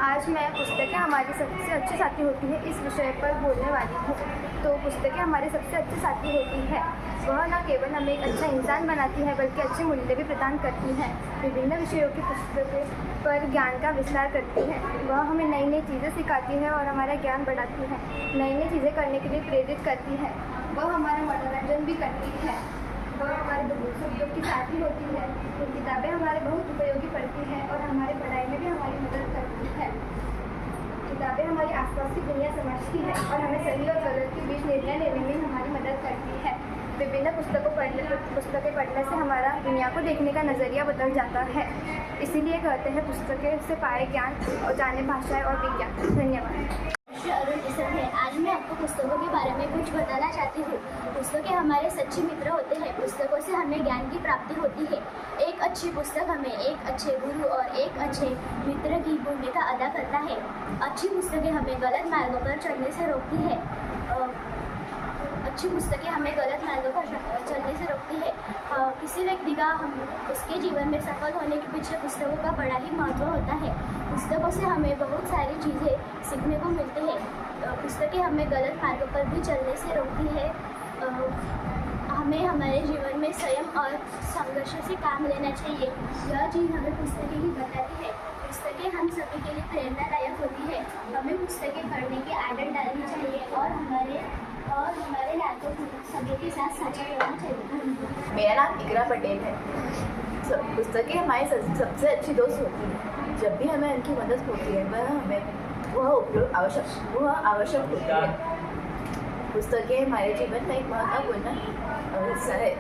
आज मैं पुस्तकें हमारी सबसे अच्छी साथी होती है इस विषय पर बोलने वाली हूँ। तो पुस्तकें हमारी सबसे अच्छी साथी होती है। वह न केवल हमें एक अच्छा इंसान बनाती है बल्कि अच्छे मूल्य भी प्रदान करती है। विभिन्न विषयों की पुस्तकें पर ज्ञान का विस्तार करती है। वह हमें नई नई चीज़ें सिखाती है और हमारा ज्ञान बढ़ाती है, नई नई चीज़ें करने के लिए प्रेरित करती है। वह हमारा मनोरंजन भी करती है। वह हमारे दुख की साथी होती है। तो किताबें हमारे बहुत उपयोगी पड़ती हैं और हमारे पढ़ाई में भी हमारी मदद करती है। किताबें हमारी आसपास की दुनिया समझती है और हमें सही और गलत के बीच निर्णय लेने में हमारी मदद करती है। विभिन्न पुस्तकें पढ़ने से हमारा दुनिया को देखने का नज़रिया बदल जाता है। इसीलिए कहते हैं पुस्तकें से पाए ज्ञान और जाने भाषाएं और विज्ञान। धन्यवाद। अरुण इसर है। आज मैं आपको पुस्तकों के बारे में कुछ बताना चाहती हूँ। पुस्तकें हमारे सच्चे मित्र होते हैं। पुस्तकों से हमें ज्ञान की प्राप्ति होती है। एक अच्छी पुस्तक हमें एक अच्छे गुरु और एक अच्छे मित्र की भूमिका अदा करता है। अच्छी पुस्तकें हमें गलत मार्गों पर चलने से रोकती है। अच्छी पुस्तकें हमें गलत मार्गों पर चलने से रोकती है। किसी व्यक्ति का उसके जीवन में सफल होने के पीछे पुस्तकों का बड़ा ही महत्व होता है। पुस्तकों से हमें बहुत सारी चीज़ें सीखने को मिलती है। पुस्तकें हमें गलत मार्गों पर भी चलने से रोकती है। हमें हमारे जीवन में संयम और संघर्ष से काम लेना चाहिए। यह चीज़ हमें पुस्तकें ही बताती है। पुस्तकें हम सभी के लिए प्रेरणादायक होती है। हमें पुस्तकें पढ़ने की आदत डालनी चाहिए और हमारे लाखों सभी के साथ साझा करना चाहिए। मेरा नाम इकरा पटेल है। पुस्तकें हमारी सबसे अच्छी दोस्त होती है। जब भी हमें उनकी मदद होती है वह आवश्यक होती है। पुस्तकें हमारे जीवन का एक महत्वपूर्ण हिस्सा है।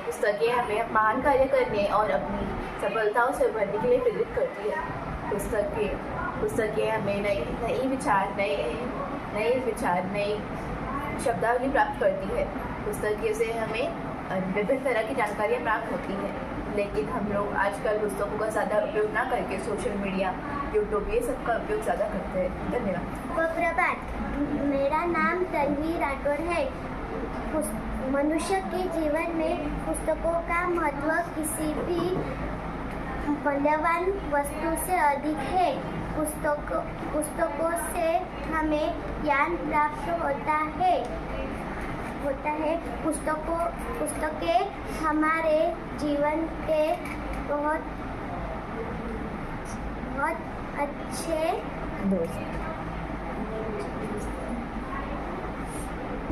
पुस्तकें हमें महान कार्य करने और अपनी सफलताओं से उभरने के लिए प्रेरित करती है। पुस्तकें हमें नई विचार नई शब्दावली प्राप्त करती है। पुस्तकें से हमें विभिन्न तरह की जानकारियाँ प्राप्त होती हैं, लेकिन हम लोग आजकल पुस्तकों का ज़्यादा उपयोग ना करके सोशल मीडिया, यूट्यूब ये सब का उपयोग ज़्यादा करते हैं। धन्यवाद। प्रभात, मेरा नाम तन्वी राठौर है। मनुष्य के जीवन में पुस्तकों का महत्व किसी भी मूल्यवान वस्तु से अधिक है। पुस्तकों से हमें ज्ञान प्राप्त होता है। पुस्तकें हमारे जीवन के बहुत अच्छे दोस्त।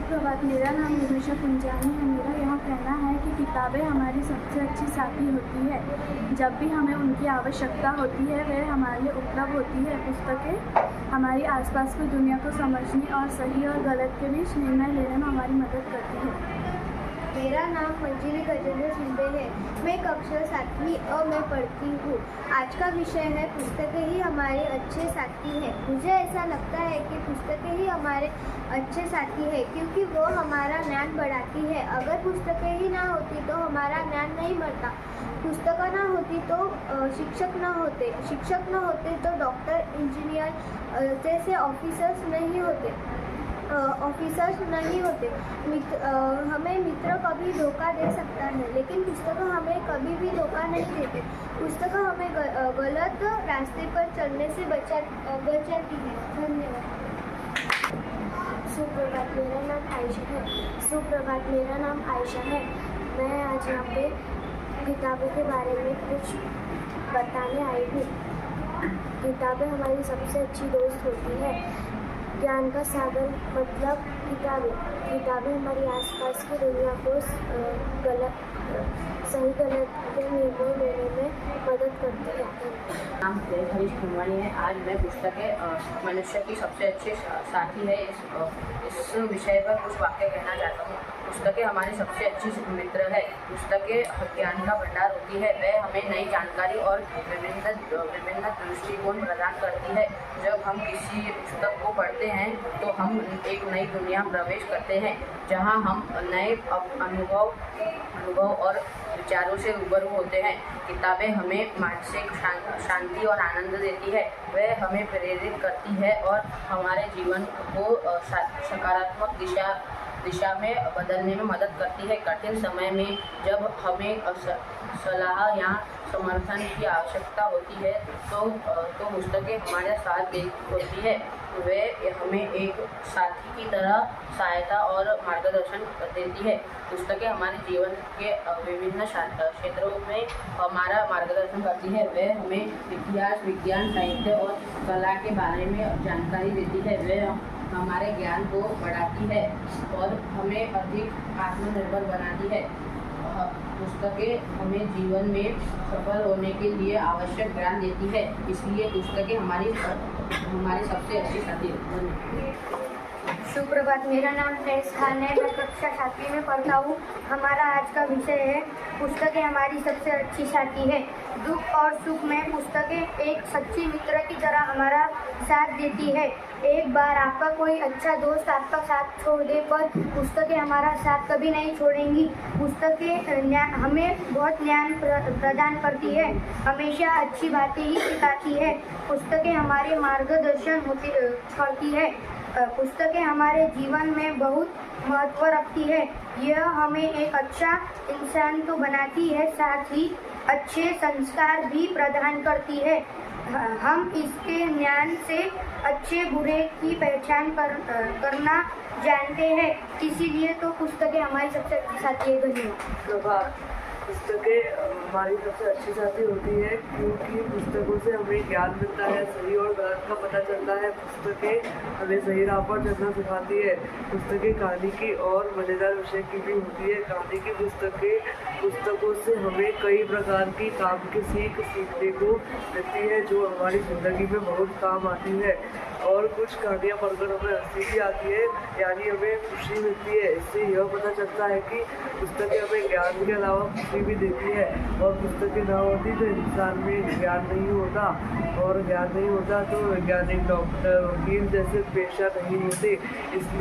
प्रभात, मेरा नाम निमिषा पुंजानी है। मेरा यह कहना है कि किताबें हमारी सबसे अच्छी साथी होती है। जब भी हमें उनकी आवश्यकता होती है वह हमारे लिए उपलब्ध होती है। पुस्तकें हमारी आसपास की दुनिया को समझने और सही और गलत के बीच निर्णय लेने में हमारी मदद करती है। मेरा नाम मंजिली गजेंद्र शिंदे है। मैं कक्षा 7वीं अ में पढ़ती हूँ। आज का विषय है पुस्तकें ही हमारे अच्छे साथी हैं। मुझे ऐसा लगता है कि पुस्तकें ही हमारे अच्छे साथी है क्योंकि वो हमारा ज्ञान बढ़ाती है। अगर पुस्तकें ही ना होती तो हमारा ज्ञान नहीं बढ़ता। पुस्तकें ना होती तो शिक्षक ना होते तो डॉक्टर, इंजीनियर जैसे ऑफिसर्स नहीं होते। हमें मित्र कभी धोखा दे सकता है, लेकिन पुस्तकें हमें कभी भी धोखा नहीं देते। पुस्तकें हमें गलत रास्ते पर चलने से बचाती है। धन्यवाद। सुप्रभात, मेरा नाम आयशा है। मैं आज यहाँ पे किताबों के बारे में कुछ बताने आई हूँ। किताबें हमारी सबसे अच्छी दोस्त होती है। ज्ञान का सागर मतलब किताबें हमारी आसपास की दुनिया को सही गलत के निर्णय लेने में मदद करती है। नाम हरीश कुमारी है। आज मैं पुस्तकें मनुष्य की सबसे अच्छी साथी है इस विषय पर कुछ वाक्य कहना चाहता हूँ। पुस्तकें हमारी सबसे अच्छी मित्र है। पुस्तकें ज्ञान का भंडार होती है। वह हमें नई जानकारी और विभिन्न दृष्टिकोण प्रदान करती है। जब हम किसी पुस्तक को पढ़ते हैं तो हम एक नई दुनिया में प्रवेश करते हैं, जहाँ हम नए अनुभव और विचारों से रूबरू होते हैं। किताबें हमें मानसिक शांति और आनंद देती है। वह हमें प्रेरित करती है और हमारे जीवन को सकारात्मक दिशा दिशा में बदलने में मदद करती है। कठिन समय में जब हमें सलाह या समर्थन की आवश्यकता होती है तो पुस्तकें हमारे साथ होती है। वे हमें एक साथी की तरह सहायता और मार्गदर्शन देती है। पुस्तकें हमारे जीवन के विभिन्न क्षेत्रों में हमारा मार्गदर्शन करती है। वे हमें इतिहास, विज्ञान, साहित्य और कला के बारे में जानकारी देती है। वे हमारे ज्ञान को बढ़ाती है और हमें अधिक आत्मनिर्भर बनाती है। पुस्तकें हमें जीवन में सफल होने के लिए आवश्यक ज्ञान देती है, इसलिए पुस्तकें हमारी सबसे अच्छी साथी है। सुप्रभात, मेरा नाम फैज खान है। मैं कक्षा 7वीं में पढ़ता हूँ। हमारा आज का विषय है पुस्तकें हमारी सबसे अच्छी साथी है। दुख और सुख में पुस्तकें एक सच्ची मित्र की तरह हमारा साथ देती है। एक बार आपका कोई अच्छा दोस्त आपका साथ छोड़ दे पर पुस्तकें हमारा साथ कभी नहीं छोड़ेंगी। पुस्तकें हमें बहुत ज्ञान प्रदान करती है, हमेशा अच्छी बातें ही सिखाती है। पुस्तकें हमारे मार्गदर्शन करती है। पुस्तकें हमारे जीवन में बहुत महत्व रखती है। यह हमें एक अच्छा इंसान तो बनाती है, साथ ही अच्छे संस्कार भी प्रदान करती है। हम इसके ज्ञान से अच्छे बुरे की पहचान करना जानते हैं। इसीलिए तो पुस्तकें हमारी सबसे अच्छी साथी है। धन्यवाद। पुस्तकें हमारी सबसे अच्छी साथी होती है क्योंकि पुस्तकों से हमें ज्ञान मिलता है, सही और गलत का पता चलता है। पुस्तकें हमें सही राह पर चलना सिखाती है। पुस्तकें कहानी की और मज़ेदार विषय की भी होती है। कहानी की पुस्तकों से हमें कई प्रकार की काम की सीखने को मिलती है जो हमारी ज़िंदगी में बहुत काम आती है। और कुछ कहानियाँ पढ़कर हमें हंसी भी आती है, यानी हमें खुशी मिलती है। इससे यह पता चलता है कि पुस्तकें हमें ज्ञान के अलावा खुशी भी देती है। और पुस्तकें ना होती तो इंसान में ज्ञान नहीं होता, और ज्ञान नहीं होता तो वैज्ञानिक, डॉक्टर, वकील जैसे पेशा नहीं होते। इसलिए